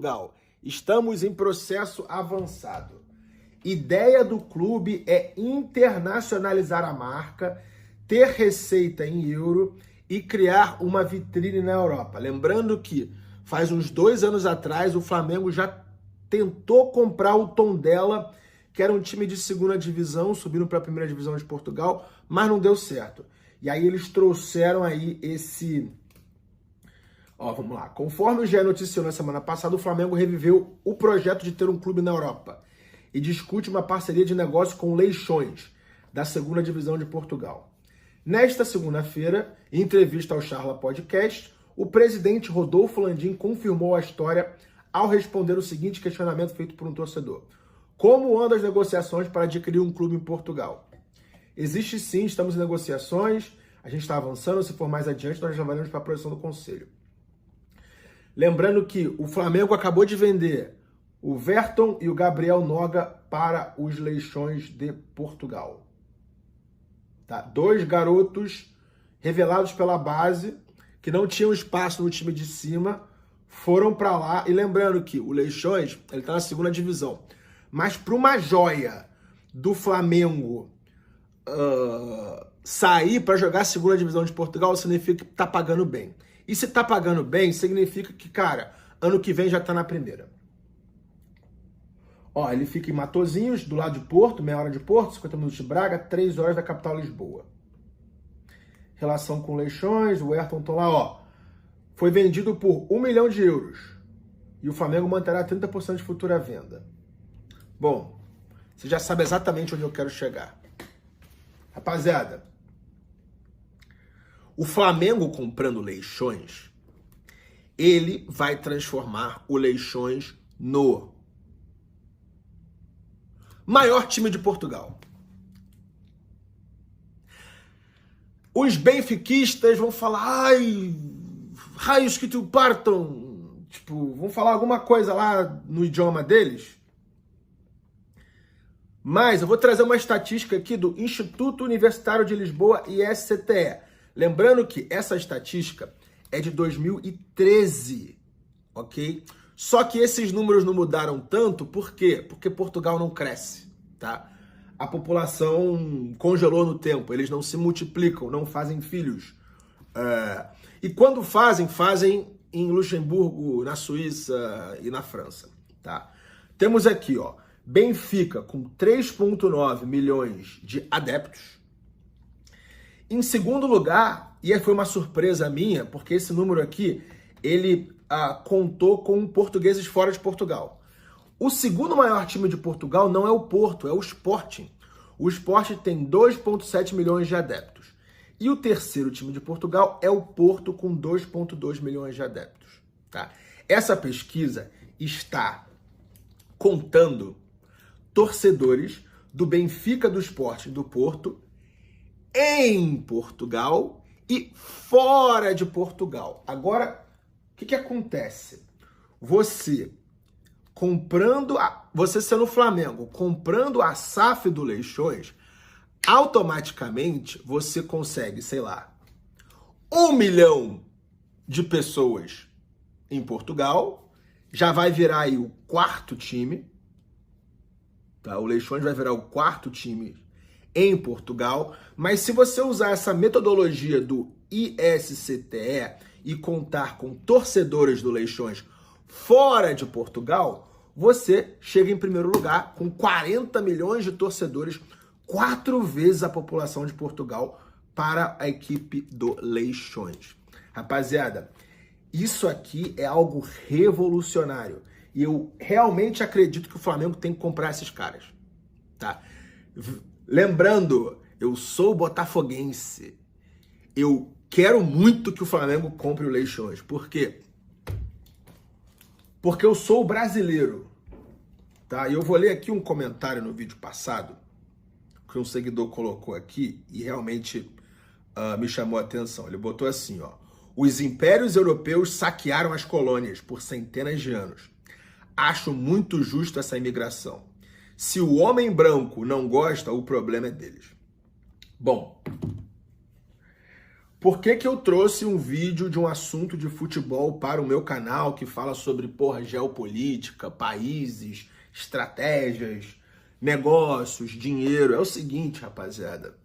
Portugal. Estamos em processo avançado. Ideia do clube é internacionalizar a marca, ter receita em euro e criar uma vitrine na Europa. Lembrando que faz uns 2 anos atrás o Flamengo já tentou comprar o Tondela, que era um time de segunda divisão, subindo para a primeira divisão de Portugal, mas não deu certo. E aí eles trouxeram aí esse... vamos lá. Conforme o GE noticiou na semana passada, o Flamengo reviveu o projeto de ter um clube na Europa e discute uma parceria de negócio com o Leixões, da segunda divisão de Portugal. Nesta segunda-feira, em entrevista ao Charla Podcast, o presidente Rodolfo Landim confirmou a história ao responder o seguinte questionamento feito por um torcedor. Como andam as negociações para adquirir um clube em Portugal? Existe sim, estamos em negociações, a gente está avançando, se for mais adiante nós já varemos para a projeção do Conselho. Lembrando que o Flamengo acabou de vender o Verton e o Gabriel Noga para os Leixões de Portugal. Tá? 2 garotos revelados pela base, que não tinham espaço no time de cima, foram para lá. E lembrando que o Leixões está na segunda divisão. Mas para uma joia do Flamengo sair para jogar a segunda divisão de Portugal, significa que está pagando bem. E se está pagando bem, significa que, cara, ano que vem já está na primeira. Ele fica em Matosinhos, do lado de Porto, meia hora de Porto, 50 minutos de Braga, 3 horas da capital Lisboa. Relação com Leixões, o Ayrton estão lá, foi vendido por 1 milhão de euros. E o Flamengo manterá 30% de futura venda. Bom, você já sabe exatamente onde eu quero chegar. Rapaziada, o Flamengo comprando Leixões, ele vai transformar o Leixões no maior time de Portugal. Os benfiquistas vão falar, raios que te partam. Vão falar alguma coisa lá no idioma deles. Mas eu vou trazer uma estatística aqui do Instituto Universitário de Lisboa, ISCTE. Lembrando que essa estatística é de 2013, ok? Só que esses números não mudaram tanto, por quê? Porque Portugal não cresce, tá? A população congelou no tempo, eles não se multiplicam, não fazem filhos. E quando fazem em Luxemburgo, na Suíça e na França, tá? Temos aqui, Benfica com 3,9 milhões de adeptos. Em segundo lugar, e foi uma surpresa minha, porque esse número aqui, ele contou com portugueses fora de Portugal. O segundo maior time de Portugal não é o Porto, é o Sporting. O Sporting tem 2,7 milhões de adeptos. E o terceiro time de Portugal é o Porto, com 2,2 milhões de adeptos. Tá? Essa pesquisa está contando torcedores do Benfica, do Sporting, do Porto, em Portugal e fora de Portugal. Agora, o que acontece? Você sendo Flamengo, comprando a SAF do Leixões, automaticamente você consegue, 1 milhão de pessoas em Portugal, já vai virar aí o 4º time, tá? O Leixões vai virar o 4º time em Portugal, mas se você usar essa metodologia do ISCTE e contar com torcedores do Leixões fora de Portugal, você chega em primeiro lugar com 40 milhões de torcedores, 4 vezes a população de Portugal para a equipe do Leixões. Rapaziada, isso aqui é algo revolucionário e eu realmente acredito que o Flamengo tem que comprar esses caras, tá? Lembrando, eu sou botafoguense. Eu quero muito que o Flamengo compre o Leixões. Por quê? Porque eu sou brasileiro. Tá? E eu vou ler aqui um comentário no vídeo passado que um seguidor colocou aqui e realmente me chamou a atenção. Ele botou assim, os impérios europeus saquearam as colônias por centenas de anos. Acho muito justo essa imigração. Se o homem branco não gosta, o problema é deles. Bom, Por que que eu trouxe um vídeo de um assunto de futebol para o meu canal que fala sobre, porra, geopolítica, países, estratégias, negócios, dinheiro? É o seguinte, rapaziada.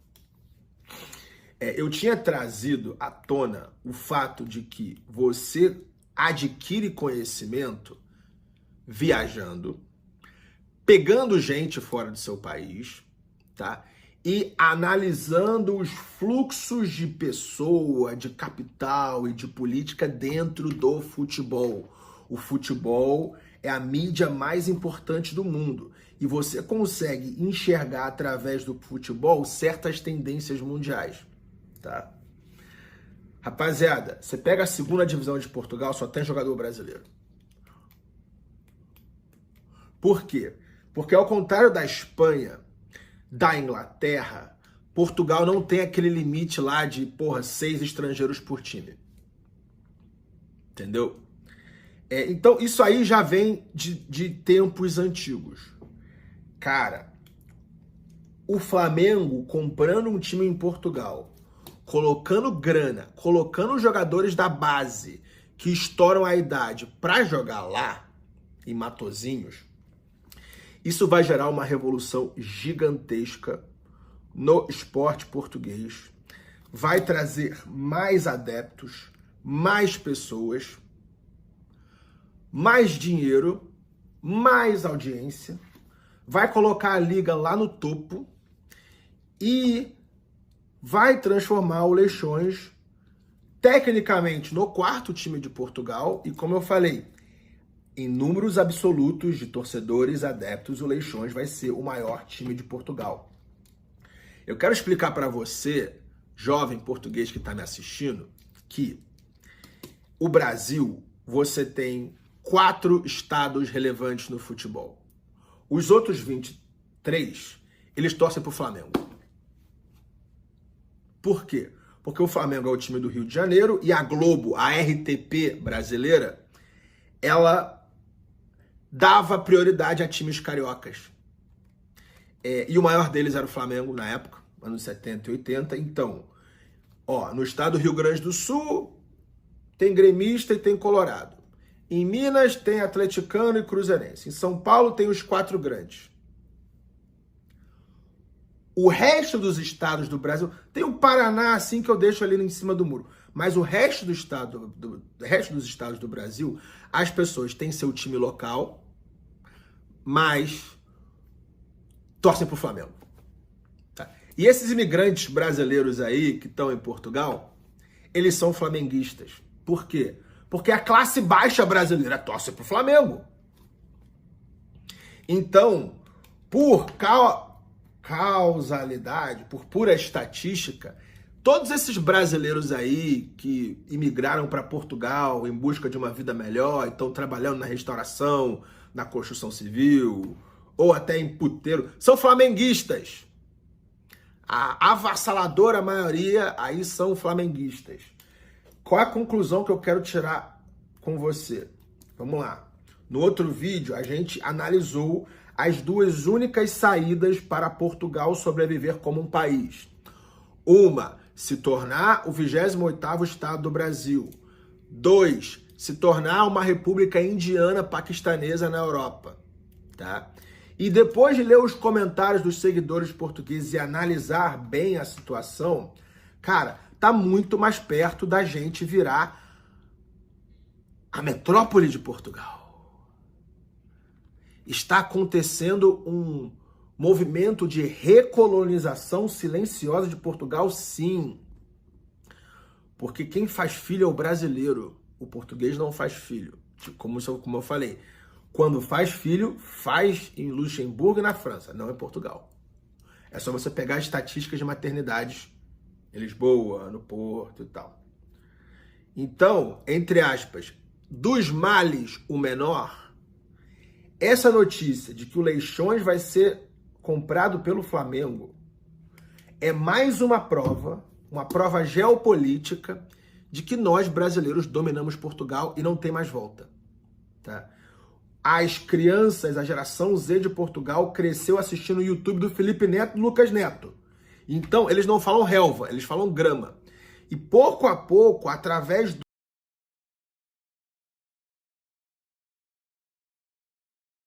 Eu tinha trazido à tona o fato de que você adquire conhecimento viajando, pegando gente fora do seu país, tá? E analisando os fluxos de pessoa, de capital e de política dentro do futebol. O futebol é a mídia mais importante do mundo e você consegue enxergar através do futebol certas tendências mundiais, tá? Rapaziada, você pega a segunda divisão de Portugal, só tem jogador brasileiro. Por quê? Porque ao contrário da Espanha, da Inglaterra, Portugal não tem aquele limite lá de, 6 estrangeiros por time. Entendeu? Então, isso aí já vem de tempos antigos. Cara, o Flamengo comprando um time em Portugal, colocando grana, colocando jogadores da base que estouram a idade pra jogar lá, em Matosinhos, isso vai gerar uma revolução gigantesca no esporte português. Vai trazer mais adeptos, mais pessoas, mais dinheiro, mais audiência. Vai colocar a liga lá no topo e vai transformar o Leixões tecnicamente no quarto time de Portugal. E como eu falei, em números absolutos de torcedores, adeptos, o Leixões vai ser o maior time de Portugal. Eu quero explicar para você, jovem português que está me assistindo, que o Brasil, você tem 4 estados relevantes no futebol. Os outros 23, eles torcem pro Flamengo. Por quê? Porque o Flamengo é o time do Rio de Janeiro e a Globo, a RTP brasileira, ela dava prioridade a times cariocas. E o maior deles era o Flamengo na época, anos 70 e 80. Então, no estado do Rio Grande do Sul, tem gremista e tem colorado. Em Minas, tem atleticano e cruzeirense. Em São Paulo, tem os 4 grandes. O resto dos estados do Brasil, tem o Paraná, assim, que eu deixo ali em cima do muro. Mas o resto dos estados do Brasil, as pessoas têm seu time local, mas torcem pro Flamengo. Tá? E esses imigrantes brasileiros aí, que estão em Portugal, eles são flamenguistas. Por quê? Porque a classe baixa brasileira torce pro Flamengo. Então, por causalidade, por pura estatística, todos esses brasileiros aí que imigraram para Portugal em busca de uma vida melhor, estão trabalhando na restauração, na construção civil, ou até em puteiro, são flamenguistas. A avassaladora maioria aí são flamenguistas. Qual é a conclusão que eu quero tirar com você? Vamos lá. No outro vídeo, a gente analisou as 2 únicas saídas para Portugal sobreviver como um país. Uma, se tornar o 28º estado do Brasil. 2, se tornar uma república indiana paquistanesa na Europa. Tá? E depois de ler os comentários dos seguidores portugueses e analisar bem a situação, cara, tá muito mais perto da gente virar a metrópole de Portugal. Está acontecendo um movimento de recolonização silenciosa de Portugal, sim. Porque quem faz filho é o brasileiro. O português não faz filho. Como eu falei, quando faz filho, faz em Luxemburgo e na França, não em Portugal. É só você pegar as estatísticas de maternidades em Lisboa, no Porto e tal. Então, entre aspas, dos males o menor, essa notícia de que o Leixões vai ser comprado pelo Flamengo é mais uma prova geopolítica de que nós brasileiros dominamos Portugal e não tem mais volta. Tá? As crianças, a geração Z de Portugal cresceu assistindo o YouTube do Felipe Neto e do Lucas Neto. Então, eles não falam relva, eles falam grama. E pouco a pouco, através